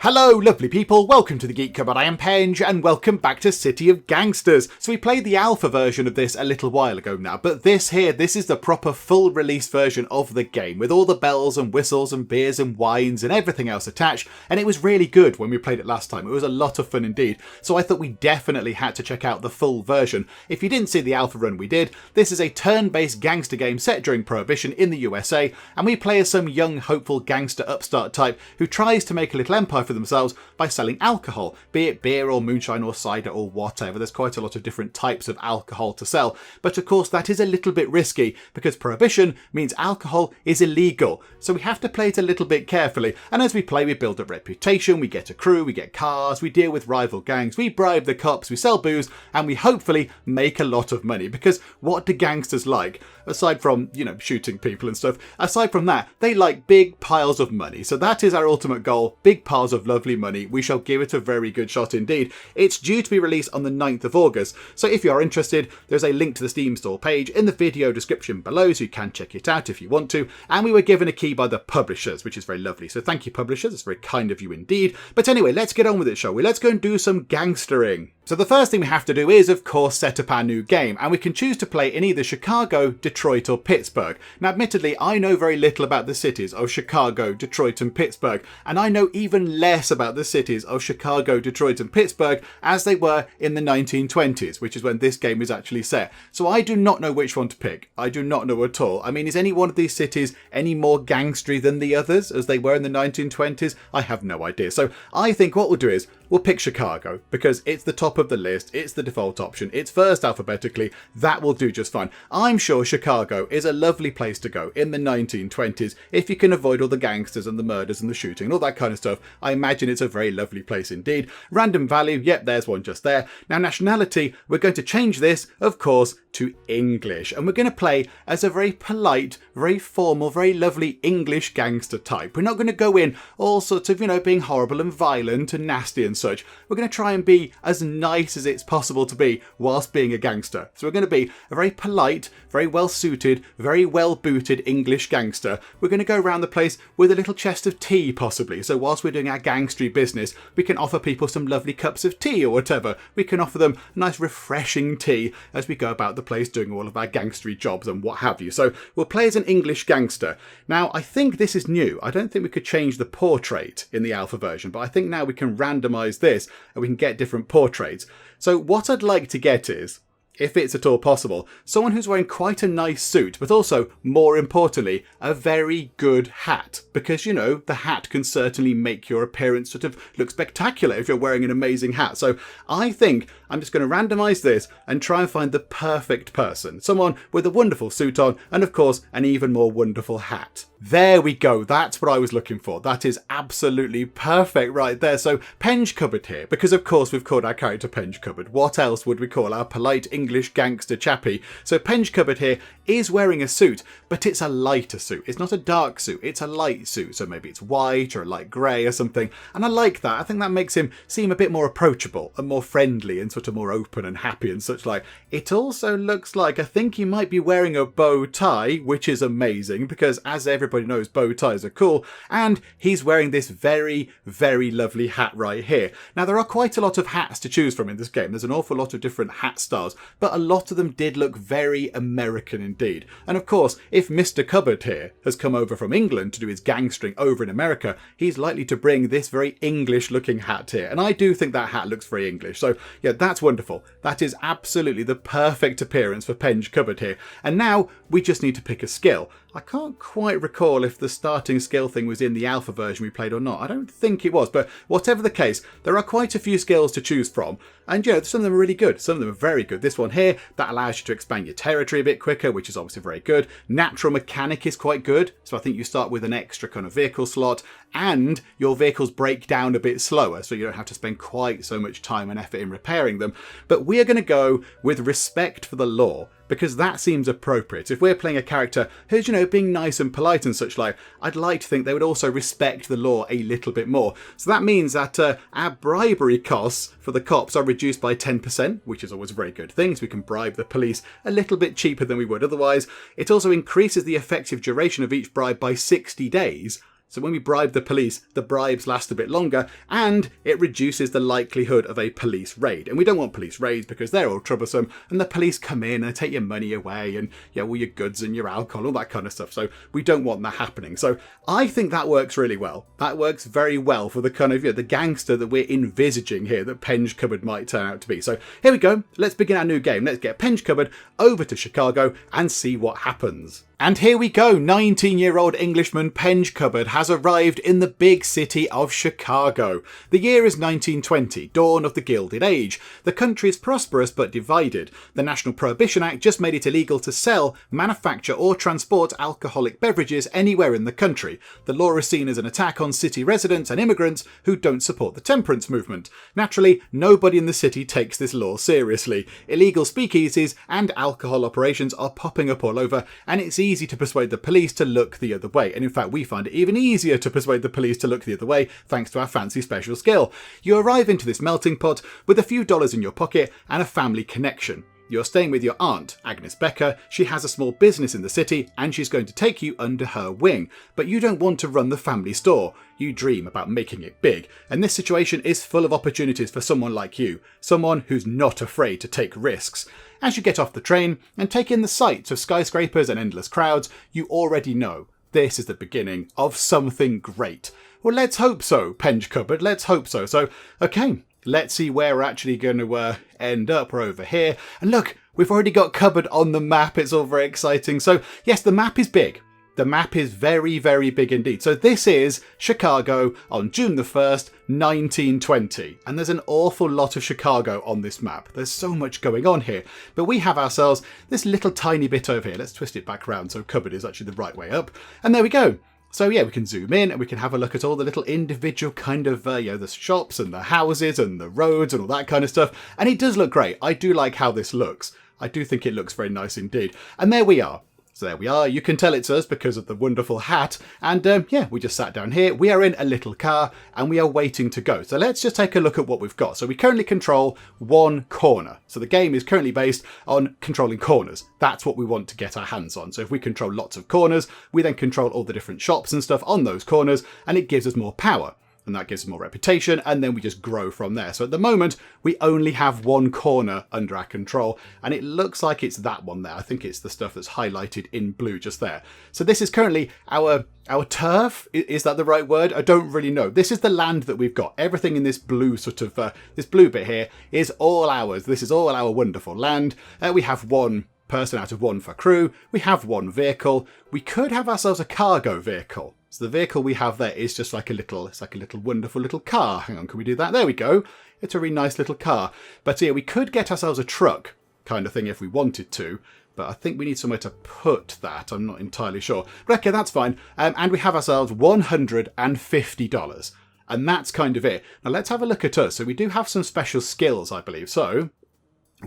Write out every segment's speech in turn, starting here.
Hello lovely people, welcome to the Geek Cupboard, I am Penge and welcome back to City of Gangsters. So we played the alpha version of this a little while ago now, but this is the proper full release version of the game with all the bells and whistles and beers and wines and everything else attached, and it was really good when we played it last time. It was a lot of fun indeed, so I thought we definitely had to check out the full version. If you didn't see the alpha run we did, this is a turn-based gangster game set during Prohibition in the USA, and we play as some young hopeful gangster upstart type who tries to make a little empire for themselves by selling alcohol, be it beer or moonshine or cider or whatever. There's quite a lot of different types of alcohol to sell, but of course that is a little bit risky because prohibition means alcohol is illegal, so we have to play it a little bit carefully, and as we play we build up reputation, we get a crew, we get cars, we deal with rival gangs, we bribe the cops, we sell booze, and we hopefully make a lot of money, because what do gangsters like? Aside from, shooting people and stuff, aside from that, they like big piles of money. So that is our ultimate goal, big piles of lovely money. We shall give it a very good shot indeed. It's due to be released on the 9th of August. So if you are interested, there's a link to the Steam store page in the video description below, so you can check it out if you want to. And we were given a key by the publishers, which is very lovely. So thank you, publishers. It's very kind of you indeed. But anyway, let's get on with it, shall we? Let's go and do some gangstering. So the first thing we have to do is, of course, set up our new game, and we can choose to play in either Chicago, Detroit or Pittsburgh. Now admittedly, I know very little about the cities of Chicago, Detroit and Pittsburgh, and I know even less about the cities of Chicago, Detroit and Pittsburgh as they were in the 1920s, which is when this game is actually set. So I do not know which one to pick. I do not know at all. I mean, is any one of these cities any more gangstery than the others as they were in the 1920s? I have no idea. So I think what we'll do is we'll pick Chicago because it's the top of the list, it's the default option, it's first alphabetically, that will do just fine. I'm sure Chicago is a lovely place to go in the 1920s if you can avoid all the gangsters and the murders and the shooting and all that kind of stuff. I imagine it's a very lovely place indeed. Random value, yep, there's one just there. Now nationality, we're going to change this, of course, to English, and we're going to play as a very polite, very formal, very lovely English gangster type. We're not going to go in all sorts of, being horrible and violent and nasty and such. We're going to try and be as nice as it's possible to be whilst being a gangster. So we're going to be a very polite, very well suited, very well booted English gangster. We're going to go around the place with a little chest of tea possibly. So whilst we're doing our gangstery business, we can offer people some lovely cups of tea or whatever. We can offer them nice refreshing tea as we go about the place doing all of our gangstery jobs and what have you. So we'll play as an English gangster. Now I think this is new. I don't think we could change the portrait in the alpha version, but I think now we can randomize this and we can get different portraits. So what I'd like to get is, if it's at all possible, someone who's wearing quite a nice suit, but also, more importantly, a very good hat. Because, the hat can certainly make your appearance sort of look spectacular if you're wearing an amazing hat. So I think I'm just going to randomise this and try and find the perfect person. Someone with a wonderful suit on and, of course, an even more wonderful hat. There we go. That's what I was looking for. That is absolutely perfect right there. So Penge Cupboard here, because of course we've called our character Penge Cupboard. What else would we call our polite English gangster chappie? So Penge Cupboard here is wearing a suit, but it's a lighter suit. It's not a dark suit. It's a light suit. So maybe it's white or a light grey or something. And I like that. I think that makes him seem a bit more approachable and more friendly and sort of more open and happy and such like. It also looks like I think he might be wearing a bow tie, which is amazing because as everybody knows, bow ties are cool, and he's wearing this very, very lovely hat right here. Now there are quite a lot of hats to choose from in this game. There's an awful lot of different hat styles, but a lot of them did look very American indeed. And of course, if Mr. Cupboard here has come over from England to do his gangstering over in America, he's likely to bring this very English looking hat here. And I do think that hat looks very English. So yeah, that's wonderful. That is absolutely the perfect appearance for Penge Cupboard here. And now we just need to pick a skill. I can't quite recall if the starting skill thing was in the alpha version we played or not. I don't think it was, but whatever the case, there are quite a few skills to choose from. And some of them are really good. Some of them are very good. This one here, that allows you to expand your territory a bit quicker, which is obviously very good. Natural mechanic is quite good. So I think you start with an extra kind of vehicle slot and your vehicles break down a bit slower. So you don't have to spend quite so much time and effort in repairing them. But we are going to go with respect for the law, because that seems appropriate. If we're playing a character who's, being nice and polite and such like, I'd like to think they would also respect the law a little bit more. So that means that our bribery costs for the cops are reduced by 10%, which is always a very good thing, so we can bribe the police a little bit cheaper than we would otherwise. It also increases the effective duration of each bribe by 60 days. So when we bribe the police, the bribes last a bit longer, and it reduces the likelihood of a police raid. And we don't want police raids because they're all troublesome, and the police come in and take your money away and all your goods and your alcohol, all that kind of stuff. So we don't want that happening. So I think that works really well. That works very well for the kind of the gangster that we're envisaging here that Penge Cupboard might turn out to be. So here we go. Let's begin our new game. Let's get Penge Cupboard over to Chicago and see what happens. And here we go, 19-year-old Englishman Penge Cupboard has arrived in the big city of Chicago. The year is 1920, dawn of the Gilded Age. The country is prosperous but divided. The National Prohibition Act just made it illegal to sell, manufacture or transport alcoholic beverages anywhere in the country. The law is seen as an attack on city residents and immigrants who don't support the temperance movement. Naturally, nobody in the city takes this law seriously. Illegal speakeasies and alcohol operations are popping up all over, and it's easy to persuade the police to look the other way. And in fact, we find it even easier to persuade the police to look the other way thanks to our fancy special skill. You arrive into this melting pot with a few dollars in your pocket and a family connection. You're staying with your aunt, Agnes Becker. She has a small business in the city and she's going to take you under her wing. But you don't want to run the family store. You dream about making it big. And this situation is full of opportunities for someone like you. Someone who's not afraid to take risks. As you get off the train and take in the sights of skyscrapers and endless crowds, you already know this is the beginning of something great. Well, let's hope so, Penge Cupboard. Let's hope so. So, okay. Let's see where we're actually going to end up. We're over here. And look, we've already got Cupboard on the map. It's all very exciting. So, yes, the map is big. The map is very, very big indeed. So this is Chicago on June the 1st, 1920. And there's an awful lot of Chicago on this map. There's so much going on here. But we have ourselves this little tiny bit over here. Let's twist it back around so Cupboard is actually the right way up. And there we go. So yeah, we can zoom in and we can have a look at all the little individual kind of, the shops and the houses and the roads and all that kind of stuff. And it does look great. I do like how this looks. I do think it looks very nice indeed. And there we are. So there we are. You can tell it's us because of the wonderful hat. And we just sat down here. We are in a little car and we are waiting to go. So let's just take a look at what we've got. So we currently control one corner. So the game is currently based on controlling corners. That's what we want to get our hands on. So if we control lots of corners, we then control all the different shops and stuff on those corners, and it gives us more power. And that gives us more reputation, and then we just grow from there. So at the moment, we only have one corner under our control, and it looks like it's that one there. I think it's the stuff that's highlighted in blue just there. So this is currently our turf. Is that the right word? I don't really know. This is the land that we've got. Everything in this blue sort of, this blue bit here is all ours. This is all our wonderful land. We have one person out of one for crew. We have one vehicle. We could have ourselves a cargo vehicle. So the vehicle we have there is just like a little, it's like a little wonderful little car. Hang on, can we do that? There we go. It's a really nice little car. But yeah, we could get ourselves a truck kind of thing if we wanted to. But I think we need somewhere to put that. I'm not entirely sure. But okay, that's fine. And we have ourselves $150. And that's kind of it. Now let's have a look at us. So we do have some special skills, I believe. So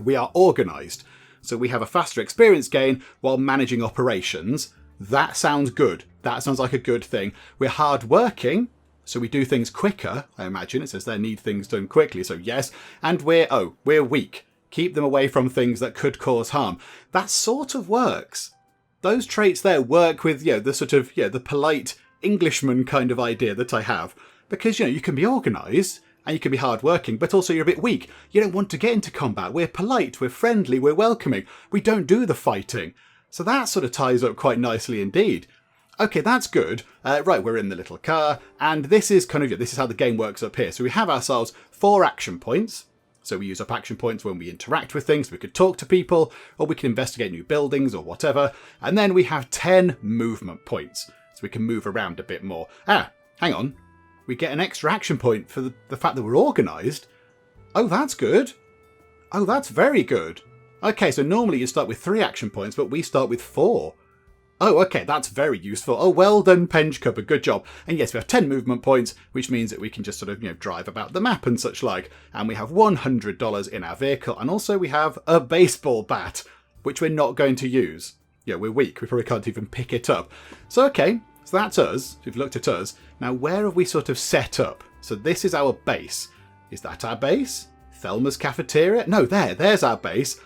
we are organised. So we have a faster experience gain while managing operations. That sounds good. That sounds like a good thing. We're hard-working, so we do things quicker, I imagine. It says they need things done quickly, so yes. And we're weak. Keep them away from things that could cause harm. That sort of works. Those traits there work with, the sort of, the polite Englishman kind of idea that I have. Because, you can be organised, and you can be hard-working, but also you're a bit weak. You don't want to get into combat. We're polite, we're friendly, we're welcoming. We don't do the fighting. So that sort of ties up quite nicely indeed. Okay, that's good. Right, we're in the little car, and this is kind of, this is how the game works up here. So we have ourselves 4 action points. So we use up action points when we interact with things. We could talk to people, or we can investigate new buildings or whatever. And then we have 10 movement points. So we can move around a bit more. Hang on. We get an extra action point for the fact that we're organised. Oh, that's good. Oh, that's very good. Okay, so normally you start with 3 action points, but we start with 4. Oh, okay, that's very useful. Oh, well done, Penge Cupboard, good job. And yes, we have 10 movement points, which means that we can just sort of, drive about the map and such like. And we have $100 in our vehicle, and also we have a baseball bat, which we're not going to use. We're weak, we probably can't even pick it up. So, okay, so that's us. We've looked at us. Now, where have we sort of set up? So this is our base. Is that our base? Thelma's Cafeteria? No, there's our base.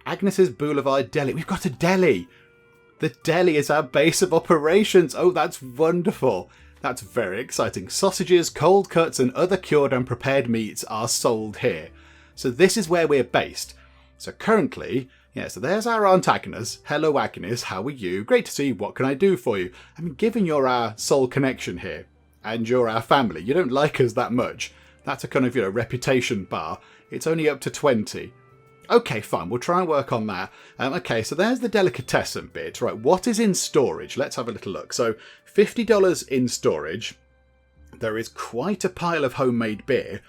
Agnes's Boulevard Deli. We've got a deli. The deli is our base of operations. Oh, that's wonderful. That's very exciting. Sausages, cold cuts and other cured and prepared meats are sold here. So this is where we're based. So currently, yeah, so there's our Aunt Agnes. Hello Agnes, how are you? Great to see you. What can I do for you? I mean, given you're our sole connection here and you're our family, you don't like us that much. That's a kind of, reputation bar. It's only up to 20. Okay, fine. We'll try and work on that. Okay, so there's the delicatessen bit. Right, what is in storage? Let's have a little look. So $50 in storage. There is quite a pile of homemade beer.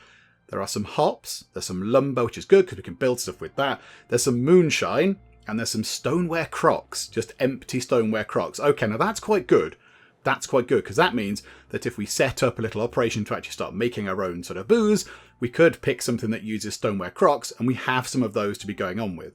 There are some hops. There's some lumber, which is good because we can build stuff with that. There's some moonshine. And there's some stoneware crocks. Just empty stoneware crocks. Okay, now that's quite good. That's quite good because that means that if we set up a little operation to actually start making our own sort of booze, we could pick something that uses stoneware crocks and we have some of those to be going on with.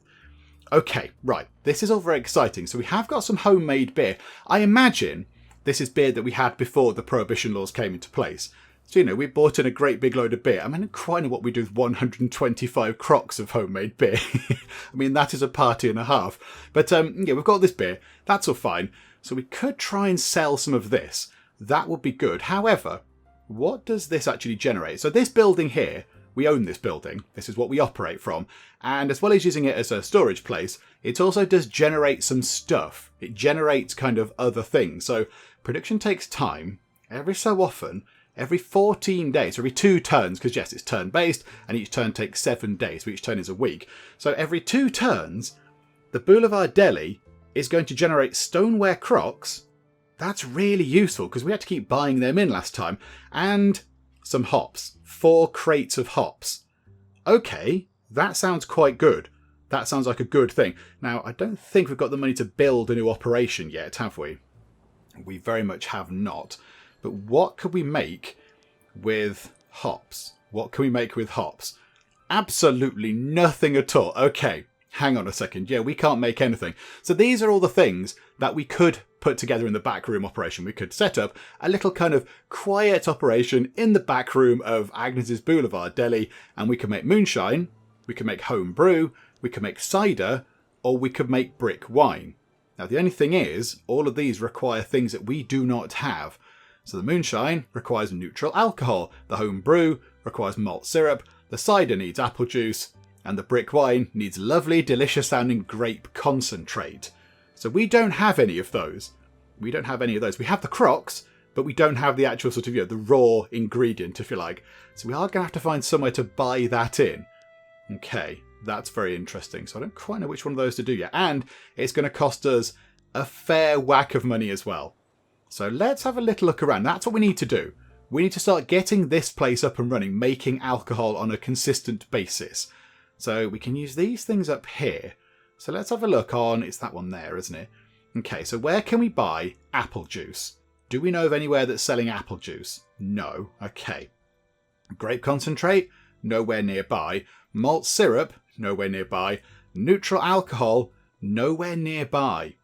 Okay, right. This is all very exciting. So we have got some homemade beer. I imagine this is beer that we had before the prohibition laws came into place. So, we bought in a great big load of beer. I mean, I don't quite know what we do with 125 crocks of homemade beer. I mean, that is a party and a half. But, yeah, we've got this beer. That's all fine. So we could try and sell some of this. That would be good. However, what does this actually generate? So this building here, we own this building. This is what we operate from. And as well as using it as a storage place, it also does generate some stuff. It generates kind of other things. So production takes time. Every so often, every 14 days, every 2 turns, because yes, it's turn-based, and each turn takes 7 days, so each turn is a week. So every 2 turns, the Boulevard Deli is going to generate stoneware crocks. That's really useful because we had to keep buying them in last time. And some hops. 4 crates of hops. Okay, that sounds quite good. That sounds like a good thing. Now, I don't think we've got the money to build a new operation yet, have we? We very much have not. But what could we make with hops? What can we make with hops? Absolutely nothing at all. Okay. Hang on a second. Yeah, we can't make anything. So these are all the things that we could put together in the backroom operation. We could set up a little kind of quiet operation in the back room of Agnes's Boulevard Deli, and we could make moonshine, we could make home brew, we could make cider, or we could make brick wine. Now, the only thing is, all of these require things that we do not have. So the moonshine requires neutral alcohol, the home brew requires malt syrup, the cider needs apple juice, and the brick wine needs lovely, delicious sounding grape concentrate. So we don't have any of those. We don't have any of those. We have the crocks, but we don't have the actual sort of, the raw ingredient, if you like. So we are going to have to find somewhere to buy that in. Okay, that's very interesting. So I don't quite know which one of those to do yet. And it's going to cost us a fair whack of money as well. So let's have a little look around. That's what we need to do. We need to start getting this place up and running, making alcohol on a consistent basis. So we can use these things up here. So let's have a look on, it's that one there, isn't it? Okay, so where can we buy apple juice? Do we know of anywhere that's selling apple juice? No. Okay. Grape concentrate? Nowhere nearby. Malt syrup? Nowhere nearby. Neutral alcohol? Nowhere nearby.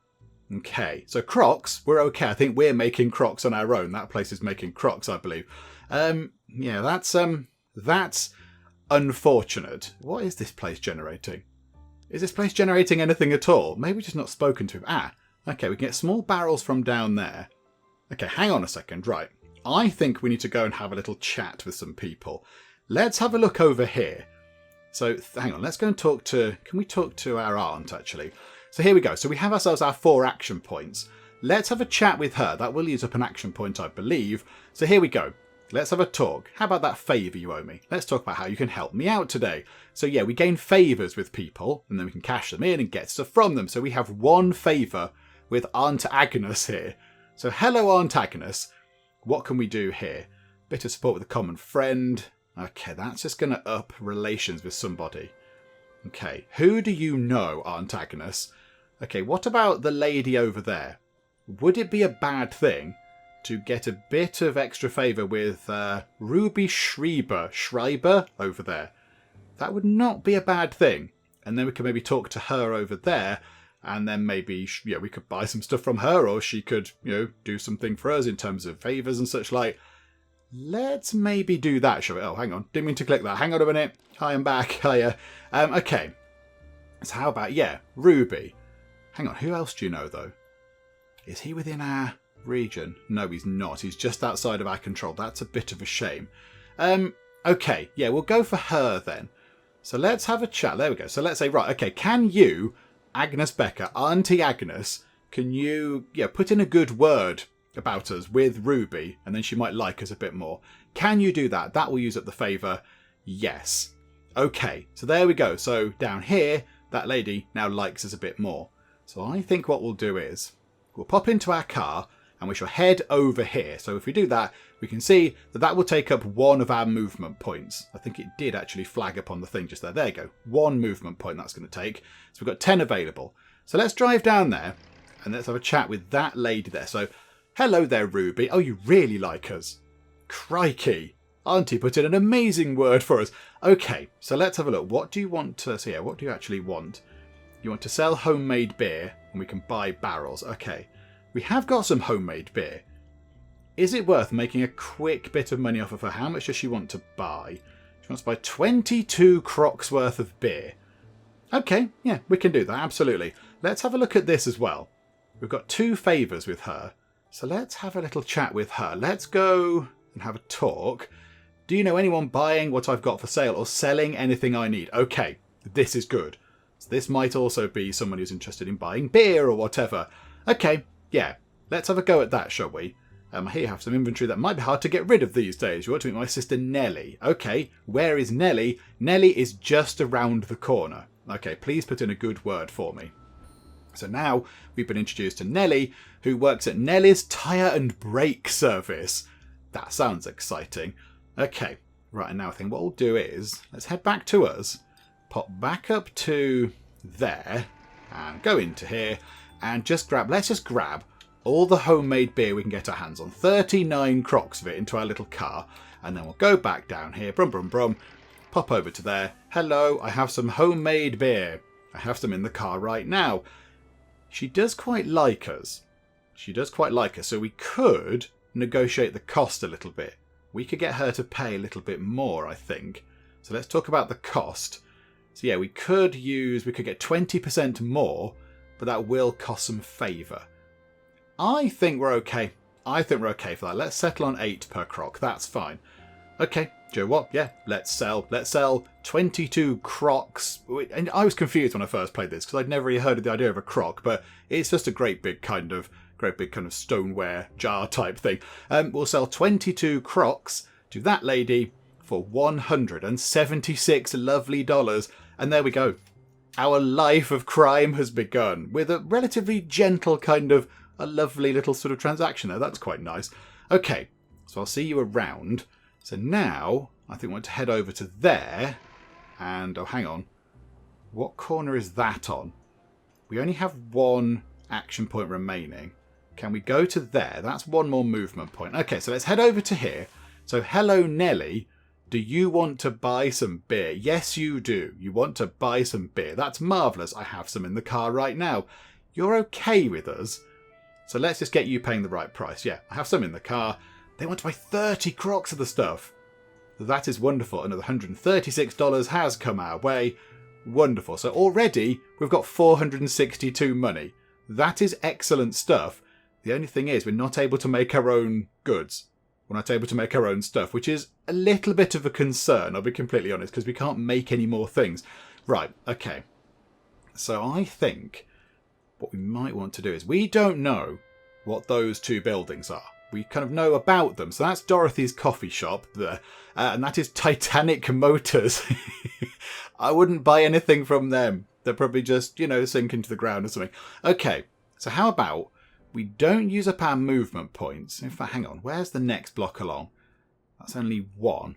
Okay, so crocks, we're okay. I think we're making crocks on our own. That place is making crocks, I believe. Yeah, that's unfortunate. What is this place generating? Is this place generating anything at all? Maybe just not spoken to. Okay, we can get small barrels from down there. Okay, hang on a second. Right, I think we need to go and have a little chat with some people. Let's have a look over here. So, hang on, let's go and talk to... Can we talk to our aunt, actually? So here we go. So we have ourselves our 4 action points. Let's have a chat with her. That will use up an action point, I believe. So here we go. Let's have a talk. How about that favour you owe me? Let's talk about how you can help me out today. So yeah, we gain favours with people, and then we can cash them in and get stuff from them. So we have 1 favour with Aunt Agnes here. So hello, Aunt Agnes. What can we do here? Bit of support with a common friend. Okay, that's just going to up relations with somebody. Okay, who do you know, Aunt Agnes? Okay, what about the lady over there? Would it be a bad thing to get a bit of extra favour with Ruby Schreiber over there? That would not be a bad thing. And then we could maybe talk to her over there, and then maybe we could buy some stuff from her, or she could do something for us in terms of favours and such like. Let's maybe do that, shall we? Oh, hang on. Didn't mean to click that. Hang on a minute. Hi, I'm back. Hiya. Okay. So how about, Ruby. Hang on. Who else do you know, though? Is he within our region. No, he's not. He's just outside of our control. That's a bit of a shame. Okay, yeah, we'll go for her then. So let's have a chat. There we go. So let's say, right, okay, can you, Agnes Becker, Auntie Agnes, can you put in a good word about us with Ruby, and then she might like us a bit more. Can you do that? That will use up the favour. Yes. Okay, so there we go. So down here, that lady now likes us a bit more. So I think what we'll do is we'll pop into our car and we shall head over here. So if we do that, we can see that that will take up one of our movement points. I think it did actually flag up on the thing just there. There you go. One movement point that's going to take. So we've got 10 available. So let's drive down there and let's have a chat with that lady there. So hello there, Ruby. Oh, you really like us. Crikey. Auntie put in an amazing word for us. Okay, so let's have a look. What do you want to... So yeah, what do you actually want? You want to sell homemade beer and we can buy barrels. Okay, we have got some homemade beer. Is it worth making a quick bit of money off of her? How much does she want to buy? She wants to buy 22 crocks worth of beer. Okay, yeah, we can do that, absolutely. Let's have a look at this as well. We've got 2 favours with her. So let's have a little chat with her. Let's go and have a talk. Do you know anyone buying what I've got for sale or selling anything I need? Okay, this is good. So this might also be someone who's interested in buying beer or whatever. Okay, yeah, let's have a go at that, shall we? Here you have some inventory that might be hard to get rid of these days. You want to meet my sister Nellie. Okay, where is Nellie? Nellie is just around the corner. Okay, please put in a good word for me. So now we've been introduced to Nellie, who works at Nellie's Tyre and Brake Service. That sounds exciting. Okay, right, and now I think what we'll do is, let's head back to us, pop back up to there, and go into here, and let's just grab all the homemade beer we can get our hands on. 39 crocks of it into our little car, and then we'll go back down here, brum brum brum, pop over to there. Hello, I have some homemade beer. I have some in the car right now. She does quite like us. She does quite like us, so we could negotiate the cost a little bit. We could get her to pay a little bit more, I think. So let's talk about the cost. So yeah, we could get 20% more, but that will cost some favour. I think we're okay. I think we're okay for that. Let's settle on 8 per croc. That's fine. Okay, do you know what? Yeah, let's sell 22 crocs. And I was confused when I first played this because I'd never really heard of the idea of a croc, but it's just a great big kind of stoneware jar type thing. We'll sell 22 crocs to that lady for $176 lovely dollars. And there we go. Our life of crime has begun with a relatively gentle kind of a lovely little sort of transaction there. That's quite nice. Okay, so I'll see you around. So now I think we want to head over to there. And, oh, hang on. What corner is that on? We only have 1 action point remaining. Can we go to there? That's 1 more movement point. Okay, so let's head over to here. So, hello, Nellie. Do you want to buy some beer? Yes, you do. You want to buy some beer. That's marvellous. I have some in the car right now. You're okay with us. So let's just get you paying the right price. Yeah, I have some in the car. They want to buy 30 crocs of the stuff. That is wonderful. Another $136 has come our way. Wonderful. So already we've got 462 money. That is excellent stuff. The only thing is we're not able to make our own goods. We're not able to make our own stuff, which is a little bit of a concern, I'll be completely honest, because we can't make any more things. Right, okay. So I think what we might want to do is, we don't know what those 2 buildings are. We kind of know about them. So that's Dorothy's coffee shop there. And that is Titanic Motors. I wouldn't buy anything from them. They're probably just, sink into the ground or something. Okay, so how about we don't use up our movement points. In fact, hang on. Where's the next block along? That's only 1.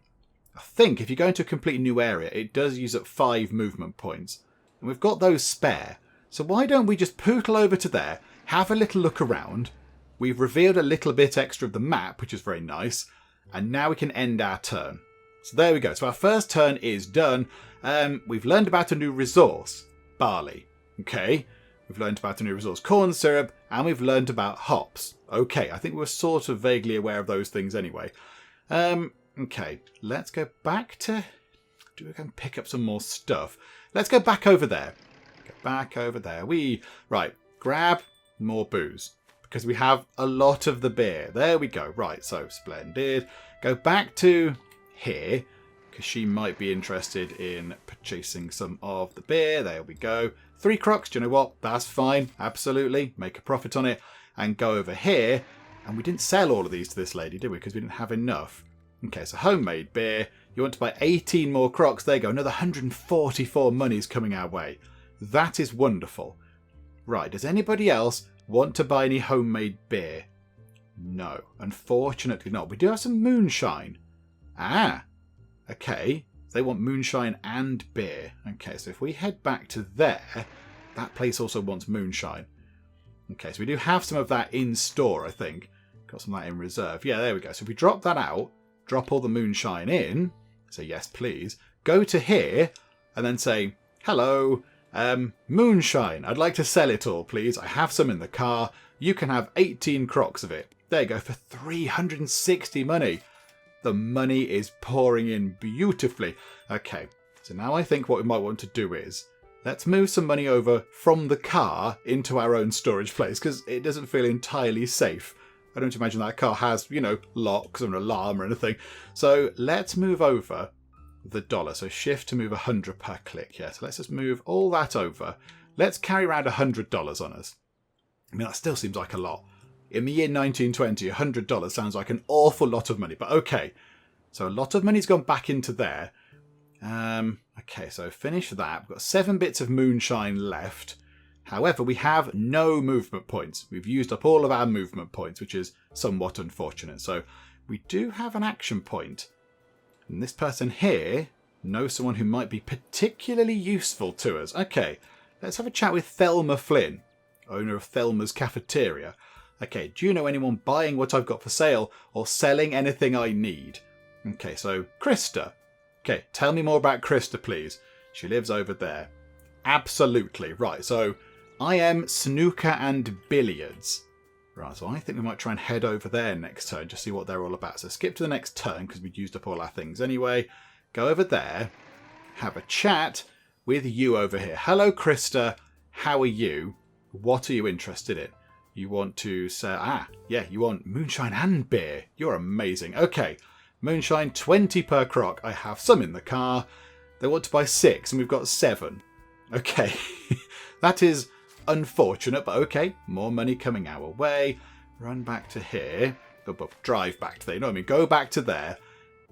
I think if you go into a completely new area, it does use up 5 movement points. And we've got those spare. So why don't we just pootle over to there, have a little look around. We've revealed a little bit extra of the map, which is very nice. And now we can end our turn. So there we go. So our first turn is done. We've learned about a new resource. Barley. Okay. We've learned about a new resource. Corn syrup. And we've learned about hops. Okay. I think we were sort of vaguely aware of those things anyway. Okay. Let's go back to... Do we go and pick up some more stuff? Let's go back over there. Go back over there. Right. Grab more booze. because we have a lot of the beer. There we go. Right, so splendid. Go back to here, because she might be interested in purchasing some of the beer. There we go. 3 crocks, do you know what? That's fine. Absolutely. Make a profit on it. And go over here. And we didn't sell all of these to this lady, did we? Because we didn't have enough. Okay, so homemade beer. You want to buy 18 more crocks. There you go. Another 144 money's coming our way. That is wonderful. Right, does anybody else want to buy any homemade beer? No, unfortunately not. We do have some moonshine. Ah, okay. They want moonshine and beer. Okay, so if we head back to there, that place also wants moonshine. Okay, so we do have some of that in store, I think. Got some of that in reserve. Yeah, there we go. So if we drop that out, drop all the moonshine in, say yes please, go to here, and then say, hello, moonshine, I'd like to sell it all, please. I have some in the car. You can have 18 crocks of it. There you go, for 360 money. The money is pouring in beautifully. Okay, so now I think what we might want to do is, let's move some money over from the car into our own storage place, because it doesn't feel entirely safe. I don't imagine that car has, you know, locks or an alarm or anything. So let's move over the dollar. So shift to move 100 per click. Yeah, so let's just move all that over. Let's carry around $100 on us. I mean, that still seems like a lot. In the year 1920, $100 sounds like an awful lot of money, but okay. So a lot of money's gone back into there. Okay, so finish that. We've got 7 bits of moonshine left. However, we have no movement points. We've used up all of our movement points, which is somewhat unfortunate. So we do have an action point. And this person here knows someone who might be particularly useful to us. Okay, let's have a chat with Thelma Flynn, owner of Thelma's Cafeteria. Okay, do you know anyone buying what I've got for sale or selling anything I need? Okay, so Krista. Okay, tell me more about Krista, please. She lives over there. Absolutely. Right, so I am snooker and billiards. Right, so I think we might try and head over there next turn, just see what they're all about. So skip to the next turn, because we'd used up all our things anyway. Go over there, have a chat with you over here. Hello, Krista. How are you? What are you interested in? You want to say, you want moonshine and beer. You're amazing. Okay, moonshine, 20 per crock. I have some in the car. They want to buy 6, and we've got 7. Okay, that is unfortunate, but okay. More money coming our way. Run back to here. Drive back to there. You know what I mean? Go back to there.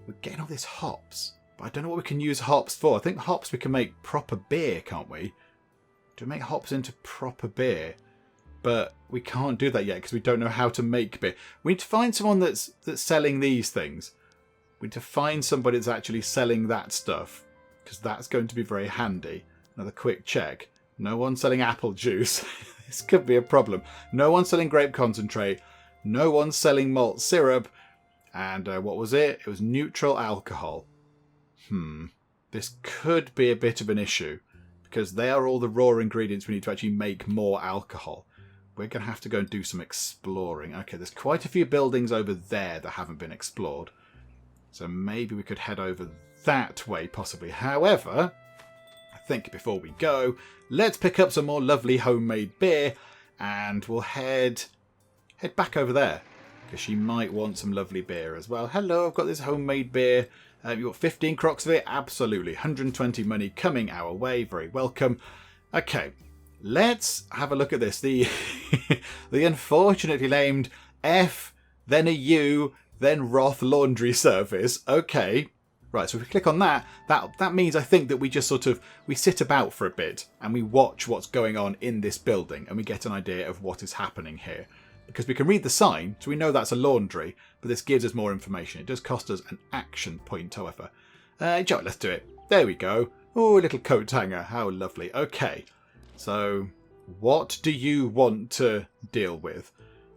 We're getting all this hops, but I don't know what we can use hops for. I think hops we can make proper beer, can't we? Do we make hops into proper beer? But we can't do that yet because we don't know how to make beer. We need to find someone that's selling these things. We need to find somebody that's actually selling that stuff, because that's going to be very handy. Another quick check. No one selling apple juice. This could be a problem. No one selling grape concentrate. No one selling malt syrup. And what was it? It was neutral alcohol. This could be a bit of an issue, because they are all the raw ingredients we need to actually make more alcohol. We're going to have to go and do some exploring. Okay, there's quite a few buildings over there that haven't been explored. So maybe we could head over that way, possibly. However, I think before we go, let's pick up some more lovely homemade beer, and we'll head back over there, because she might want some lovely beer as well. Hello, I've got this homemade beer. You've got 15 crocks of it? Absolutely. 120 money coming our way. Very welcome. Okay, let's have a look at this. The unfortunately named F, then a U, then Roth Laundry Service. Okay. Right, so if we click on that means I think that we just we sit about for a bit and we watch what's going on in this building and we get an idea of what is happening here. Because we can read the sign, so we know that's a laundry, but this gives us more information. It does cost us an action point, however. Joe, let's do it. There we go. Oh, a little coat hanger. How lovely. Okay, so what do you want to deal with?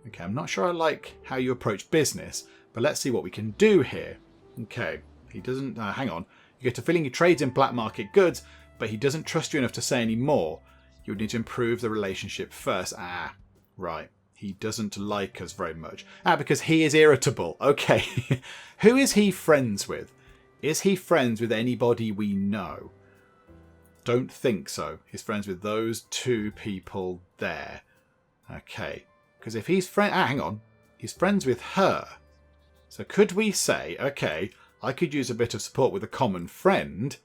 Okay, I'm not sure I like how you approach business, but let's see what we can do here. Okay, he doesn't... hang on. You get a feeling he trades in black market goods, but he doesn't trust you enough to say any more. You would need to improve the relationship first. Right. He doesn't like us very much. Because he is irritable. Okay. Who is he friends with? Is he friends with anybody we know? Don't think so. He's friends with those 2 people there. Okay. Because if he's hang on. He's friends with her. So could we say, okay, I could use a bit of support with a common friend,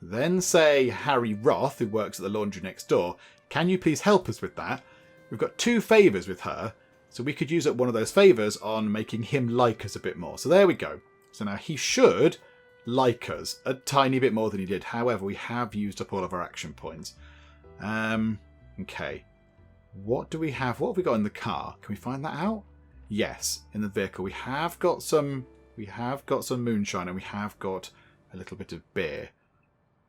then say Harry Roth, who works at the laundry next door, can you please help us with that? We've got 2 favours with her, so we could use up one of those favours on making him like us a bit more. So there we go. So now he should like us a tiny bit more than he did. However, we have used up all of our action points. Okay. What do we have? What have we got in the car? Can we find that out? Yes, in the vehicle we have got some moonshine and we have got a little bit of beer.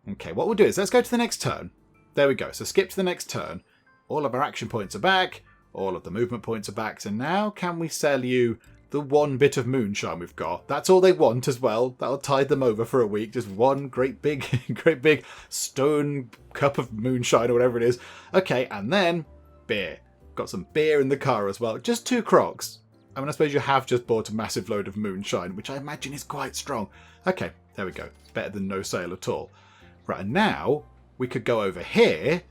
Okay, what we'll do is let's go to the next turn. There we go. So skip to the next turn. All of our action points are back. All of the movement points are back. So now can we sell you the 1 bit of moonshine we've got? That's all they want as well. That'll tide them over for a week. Just one great big stone cup of moonshine or whatever it is. Okay, and then beer. Got some beer in the car as well. Just 2 crocs. I mean, I suppose you have just bought a massive load of moonshine, which I imagine is quite strong. Okay, there we go. Better than no sale at all. Right, and now we could go over here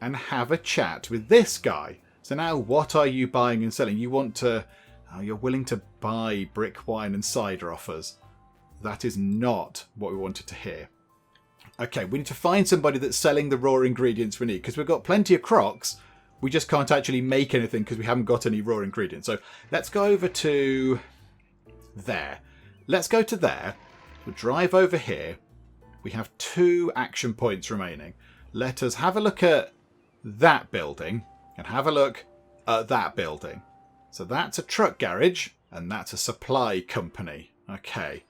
and have a chat with this guy. So now what are you buying and selling? You want to... Oh, you're willing to buy brick wine and cider off us. That is not what we wanted to hear. Okay, we need to find somebody that's selling the raw ingredients we need, because we've got plenty of crocs. We just can't actually make anything because we haven't got any raw ingredients. So let's go over to there. Let's go to there. We'll drive over here. We have 2 action points remaining. Let us have a look at that building and have a look at that building. So that's a truck garage and that's a supply company. Okay.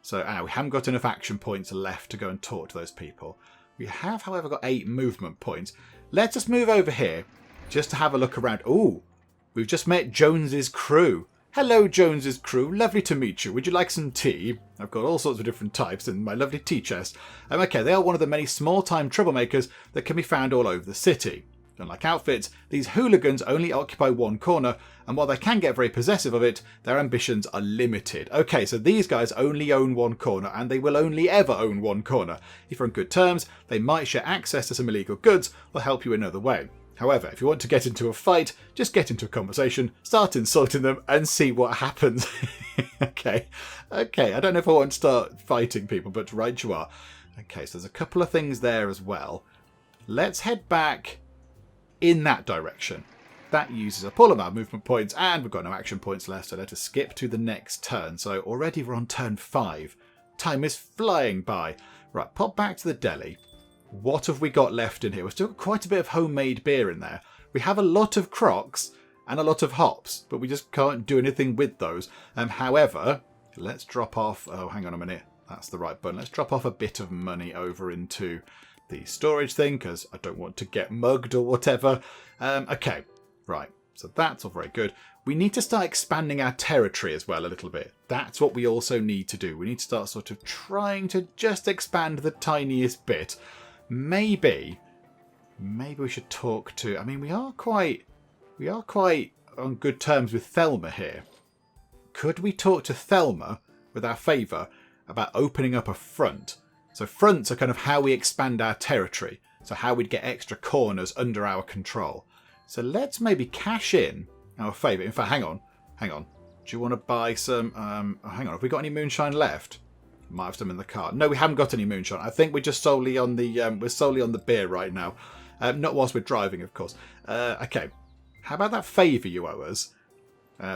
So we haven't got enough action points left to go and talk to those people. We have, however, got 8 movement points. Let us move over here. Just to have a look around. Ooh, we've just met Jones's crew. Hello, Jones's crew. Lovely to meet you. Would you like some tea? I've got all sorts of different types in my lovely tea chest. Okay, they are one of the many small-time troublemakers that can be found all over the city. Unlike outfits, these hooligans only occupy 1 corner, and while they can get very possessive of it, their ambitions are limited. Okay, so these guys only own 1 corner, and they will only ever own 1 corner. If you're on good terms, they might share access to some illegal goods or help you another way. However, if you want to get into a fight, just get into a conversation, start insulting them, and see what happens. Okay, I don't know if I want to start fighting people, but right you are. Okay, so there's a couple of things there as well. Let's head back in that direction. That uses up all of our movement points, and we've got no action points left, so let us skip to the next turn. So already we're on turn 5. Time is flying by. Right, pop back to the deli. What have we got left in here? We've still got quite a bit of homemade beer in there. We have a lot of crocs and a lot of hops, but we just can't do anything with those. However, let's drop off... Oh, hang on a minute. That's the right button. Let's drop off a bit of money over into the storage thing, because I don't want to get mugged or whatever. Okay, right. So that's all very good. We need to start expanding our territory as well a little bit. That's what we also need to do. We need to start sort of trying to just expand the tiniest bit. Maybe we should talk to... I mean, we are quite on good terms with Thelma here. Could we talk to Thelma with our favour about opening up a front? So fronts are kind of how we expand our territory. So how we'd get extra corners under our control. So let's maybe cash in our favour. In fact, hang on. Do you want to buy some... hang on, have we got any moonshine left? Might have some in the car. No, we haven't got any moonshine. I think we're just solely on the we're solely on the beer right now. Not whilst we're driving, of course. Okay. How about that favour you owe us?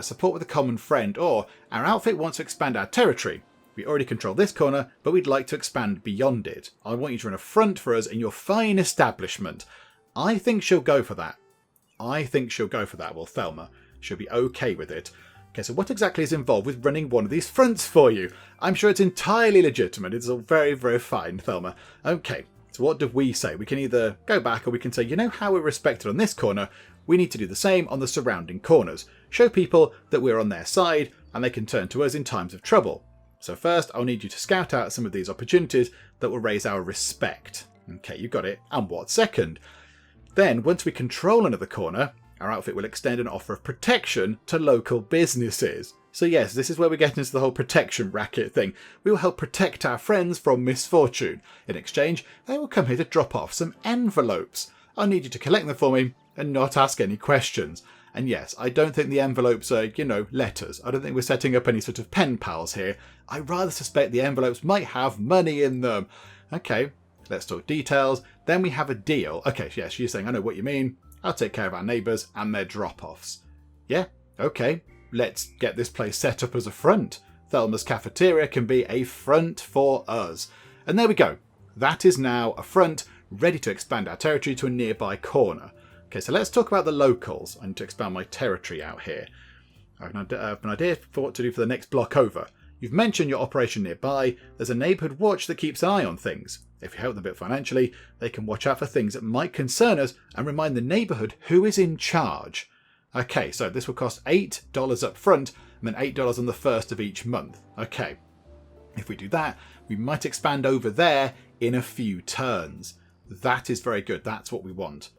Support with a common friend, or our outfit wants to expand our territory. We already control this corner, but we'd like to expand beyond it. I want you to run a front for us in your fine establishment. I think she'll go for that. Well, Thelma. She'll be okay with it. Okay, so what exactly is involved with running one of these fronts for you? I'm sure it's entirely legitimate. It's all very, very fine, Thelma. Okay, so what do we say? We can either go back or we can say, you know how we're respected on this corner? We need to do the same on the surrounding corners. Show people that we're on their side and they can turn to us in times of trouble. So first, I'll need you to scout out some of these opportunities that will raise our respect. Okay, you got it. And what second? Then, once we control another corner, our outfit will extend an offer of protection to local businesses. So yes, this is where we get into the whole protection racket thing. We will help protect our friends from misfortune. In exchange, they will come here to drop off some envelopes. I'll need you to collect them for me and not ask any questions. And yes, I don't think the envelopes are, letters. I don't think we're setting up any sort of pen pals here. I rather suspect the envelopes might have money in them. Okay, let's talk details. Then we have a deal. Okay, yeah, she's saying, I know what you mean. I'll take care of our neighbours and their drop-offs. Yeah, okay, let's get this place set up as a front. Thelma's cafeteria can be a front for us. And there we go. That is now a front, ready to expand our territory to a nearby corner. Okay, so let's talk about the locals. I need to expand my territory out here. I have an idea for what to do for the next block over. You've mentioned your operation nearby. There's a neighbourhood watch that keeps an eye on things. If you help them a bit financially, they can watch out for things that might concern us and remind the neighbourhood who is in charge. Okay, so this will cost $8 up front and then $8 on the first of each month. Okay, if we do that, we might expand over there in a few turns. That is very good. That's what we want.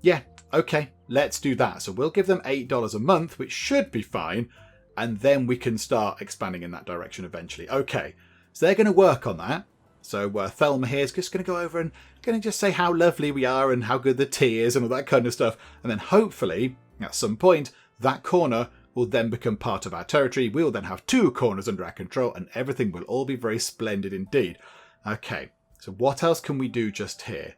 Yeah, okay, let's do that. So we'll give them $8 a month, which should be fine, and then we can start expanding in that direction eventually. Okay, so they're going to work on that. So Thelma here is just going to go over and going to just say how lovely we are and how good the tea is and all that kind of stuff. And then hopefully, at some point, that corner will then become part of our territory. We'll then have 2 corners under our control and everything will all be very splendid indeed. Okay, so what else can we do just here?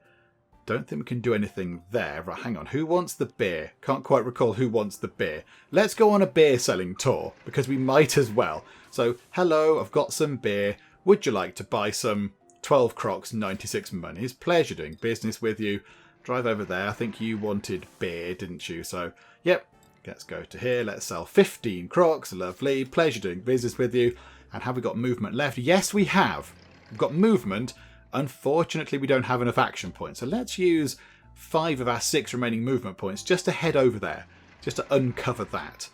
Don't think we can do anything there. Right, hang on. Who wants the beer? Can't quite recall who wants the beer. Let's go on a beer selling tour because we might as well. So, hello, I've got some beer. Would you like to buy some? 12 crocs, 96 monies. Pleasure doing business with you. Drive over there. I think you wanted beer, didn't you? So, yep. Let's go to here. Let's sell 15 crocs. Lovely. Pleasure doing business with you. And have we got movement left? Yes, we have. We've got movement. Unfortunately, we don't have enough action points. So let's use 5 of our 6 remaining movement points just to head over there. Just to uncover that.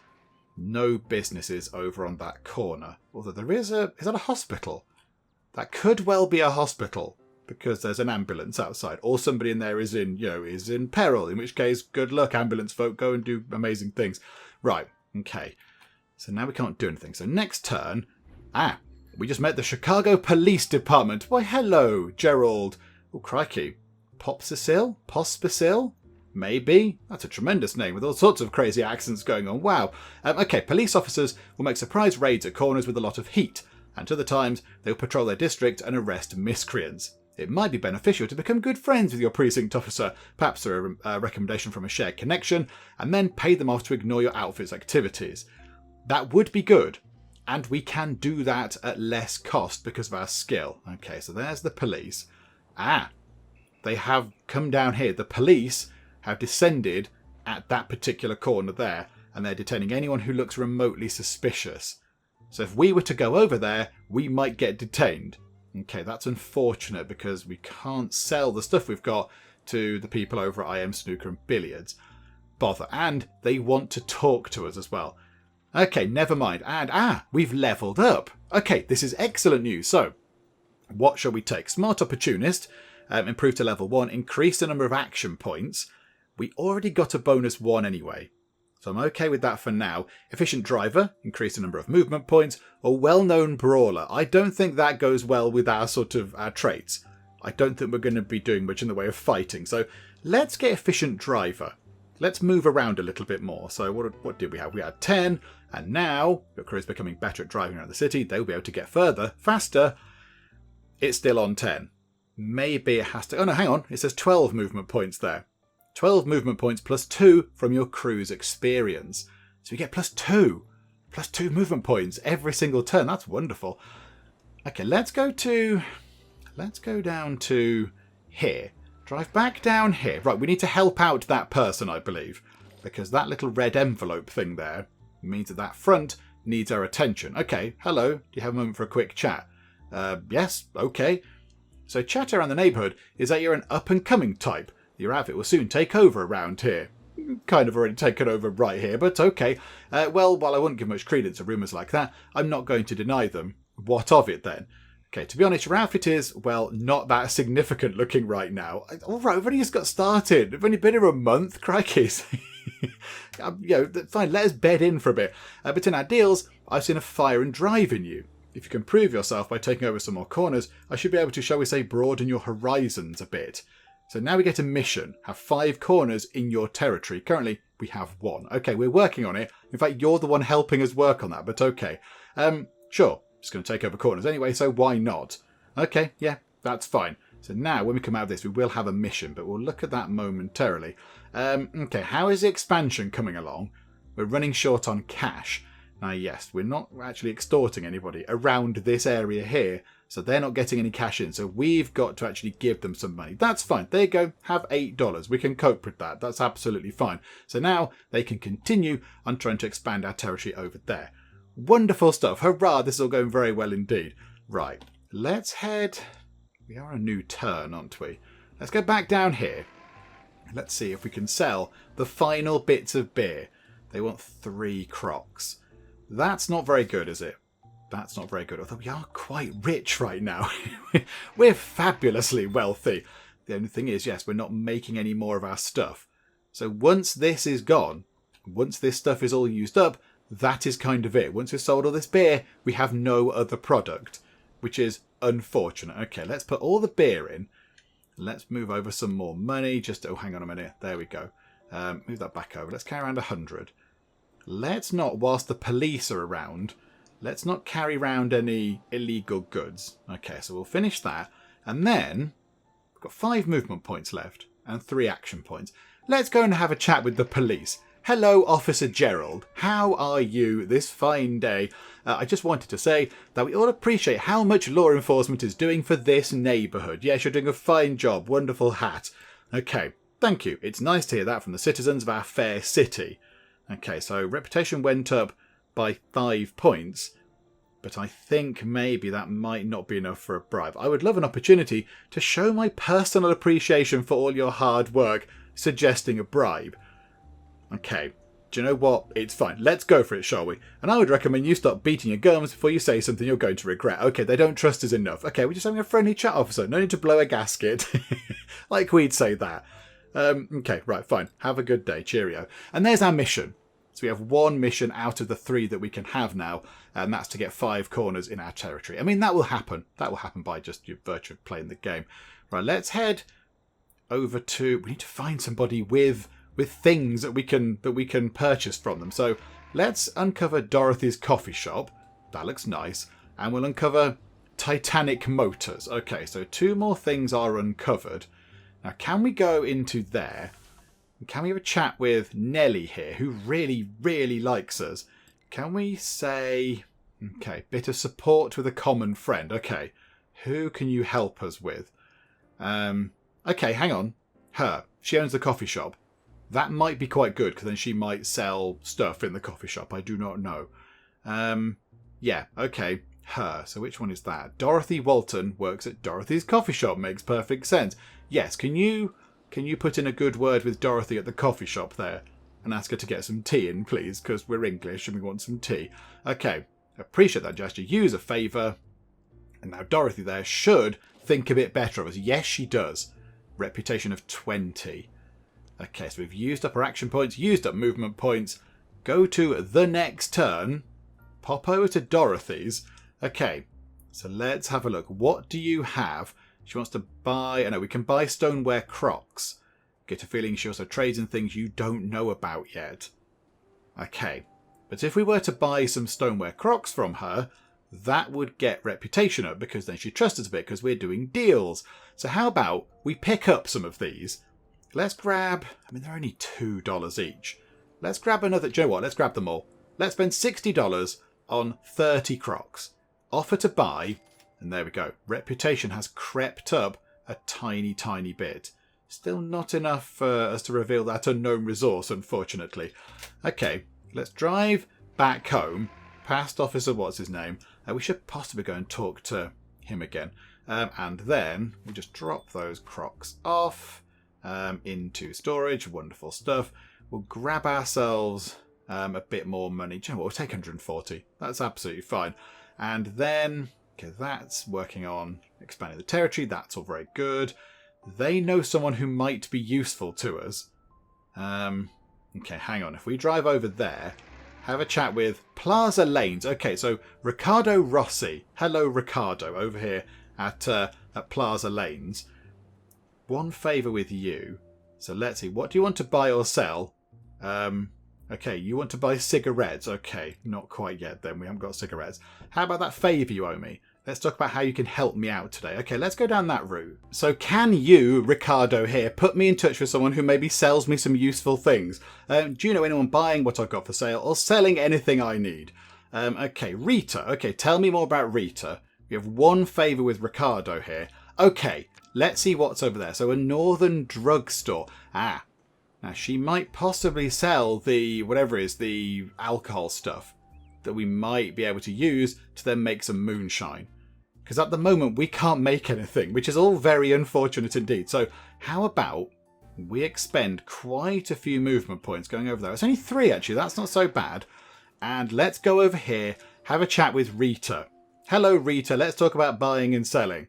No businesses over on that corner. Although there is is that a hospital? That could well be a hospital. Because there's an ambulance outside. Or somebody in there is in peril. In which case, good luck, ambulance folk. Go and do amazing things. Right. Okay. So now we can't do anything. So next turn. We just met the Chicago Police Department. Why, hello, Gerald. Oh, crikey. Popsicle? Pospisil? Maybe. That's a tremendous name with all sorts of crazy accents going on. Wow. Okay, police officers will make surprise raids at corners with a lot of heat. And to other times, they'll patrol their district and arrest miscreants. It might be beneficial to become good friends with your precinct officer, perhaps through a recommendation from a shared connection, and then pay them off to ignore your outfit's activities. That would be good. And we can do that at less cost because of our skill. Okay, so there's the police. They have come down here. The police have descended at that particular corner there, and they're detaining anyone who looks remotely suspicious. So if we were to go over there, we might get detained. Okay, that's unfortunate because we can't sell the stuff we've got to the people over at IM Snooker and Billiards. Bother. And they want to talk to us as well. Okay, never mind. And, we've leveled up. Okay, this is excellent news. So, what shall we take? Smart Opportunist, improve to level 1, increase the number of action points. We already got a bonus 1 anyway. So I'm okay with that for now. Efficient Driver, increase the number of movement points. Or Well-Known Brawler. I don't think that goes well with our our traits. I don't think we're going to be doing much in the way of fighting. So, let's get Efficient Driver. Let's move around a little bit more. So what did we have? We had 10, and now your crew is becoming better at driving around the city. They'll be able to get further, faster. It's still on 10. Maybe it has to... Oh no, hang on. It says 12 movement points there. 12 movement points plus 2 from your crew's experience. So you get plus 2. Plus 2 movement points every single turn. That's wonderful. Okay, let's go down to here. Drive back down here. Right, we need to help out that person, I believe. Because that little red envelope thing there means that front needs our attention. Okay, hello. Do you have a moment for a quick chat? Yes, okay. So chat around the neighbourhood is that you're an up-and-coming type. Your outfit will soon take over around here. Kind of already taken over right here, but okay. Well, while I wouldn't give much credence to rumours like that, I'm not going to deny them. What of it then? Okay, to be honest, your outfit is, well, not that significant looking right now. All right, we've only just got started. We've only been here a month. Crikey. Fine, let us bed in for a bit. But in our deals, I've seen a fire and drive in you. If you can prove yourself by taking over some more corners, I should be able to, shall we say, broaden your horizons a bit. So now we get a mission. Have 5 corners in your territory. Currently, we have 1. Okay, we're working on it. In fact, you're the one helping us work on that, but okay. Sure, just going to take over corners anyway, so why not? Okay, yeah, that's fine. So now, when we come out of this, we will have a mission, but we'll look at that momentarily. Okay, how is the expansion coming along? We're running short on cash. Now, yes, we're not actually extorting anybody around this area here, so they're not getting any cash in. So we've got to actually give them some money. That's fine. There you go. Have $8. We can cope with that. That's absolutely fine. So now they can continue on trying to expand our territory over there. Wonderful stuff. Hurrah, this is all going very well indeed. Right, let's head... We are on a new turn, aren't we? Let's go back down here. Let's see if we can sell the final bits of beer. They want 3 crocks. That's not very good, is it? That's not very good. Although we are quite rich right now. We're fabulously wealthy. The only thing is, yes, we're not making any more of our stuff. So once this is gone, once this stuff is all used up, that is kind of it. Once we've sold all this beer, we have no other product, which is unfortunate. Okay, let's put all the beer in. Let's move over some more money. Just, oh, hang on a minute. There we go. Move that back over. Let's carry around 100. Let's not, whilst the police are around, let's not carry around any illegal goods. Okay, so we'll finish that. And then, we've got 5 movement points left and 3 action points. Let's go and have a chat with the police. Hello, Officer Gerald. How are you this fine day? I just wanted to say that we all appreciate how much law enforcement is doing for this neighbourhood. Yes, you're doing a fine job. Wonderful hat. Okay, thank you. It's nice to hear that from the citizens of our fair city. Okay, so reputation went up by 5 points, but I think maybe that might not be enough for a bribe. I would love an opportunity to show my personal appreciation for all your hard work, suggesting a bribe. Okay, do you know what? It's fine. Let's go for it, shall we? And I would recommend you stop beating your gums before you say something you're going to regret. Okay, they don't trust us enough. Okay, we're just having a friendly chat, officer. No need to blow a gasket. Like we'd say that. Okay, right, fine. Have a good day. Cheerio. And there's our mission. So we have 1 mission out of the 3 that we can have now, and that's to get 5 corners in our territory. I mean, that will happen. That will happen by just your virtue of playing the game. Right, let's head over to... We need to find somebody with things that we can purchase from them. So let's uncover Dorothy's coffee shop. That looks nice. And we'll uncover Titanic Motors. Okay, so 2 more things are uncovered. Now, can we go into there? Can we have a chat with Nelly here, who really, really likes us? Can we say... Okay, bit of support with a common friend. Okay, who can you help us with? Okay, hang on. Her. She owns the coffee shop. That might be quite good, because then she might sell stuff in the coffee shop. I do not know. Yeah, okay. Her. So which one is that? Dorothy Walton works at Dorothy's coffee shop. Makes perfect sense. Yes, can you put in a good word with Dorothy at the coffee shop there? And ask her to get some tea in, please, because we're English and we want some tea. Okay, appreciate that gesture. Use a favour. And now Dorothy there should think a bit better of us. Yes, she does. Reputation of 20. Okay, so we've used up our action points, used up movement points. Go to the next turn. Pop over to Dorothy's. Okay, so let's have a look. What do you have? She wants to buy... I know we can buy stoneware Crocs. Get a feeling she also trades in things you don't know about yet. Okay, but if we were to buy some stoneware Crocs from her, that would get reputation up, because then she'd trust us a bit, because we're doing deals. So how about we pick up some of these? Let's grab... I mean, they're only $2 each. Let's grab another... Do you know what? Let's grab them all. Let's spend $60 on 30 Crocs. Offer to buy... And there we go. Reputation has crept up a tiny, tiny bit. Still not enough for us to reveal that unknown resource, unfortunately. Okay, let's drive back home. Past Officer what's his name. We should possibly go and talk to him again. And then we just drop those Crocs off into storage. Wonderful stuff. We'll grab ourselves a bit more money. Do you know what? We'll take 140. That's absolutely fine. And then... Okay, that's working on expanding the territory. That's all very good. They know someone who might be useful to us. Okay, hang on. If we drive over there, have a chat with Plaza Lanes. Okay, so Ricardo Rossi. Hello, Ricardo, over here at Plaza Lanes. one favour with you. So let's see. What do you want to buy or sell? Okay, you want to buy cigarettes. Okay, not quite yet then. We haven't got cigarettes. How about that favour you owe me? Let's talk about how you can help me out today. Okay, let's go down that route. So can you, Ricardo here, put me in touch with someone who maybe sells me some useful things? Do you know anyone buying what I've got for sale or selling anything I need? Okay, Rita. Okay, tell me more about Rita. We have one favour with Ricardo here. Okay, let's see what's over there. So a northern drugstore. Ah, now she might possibly sell the, whatever it is, the alcohol stuff that we might be able to use to then make some moonshine. Because at the moment we can't make anything, which is all very unfortunate indeed. So how about we expend quite a few movement points going over there. It's only 3 actually, that's not so bad. And let's go over here, have a chat with Rita. Hello Rita, let's talk about buying and selling.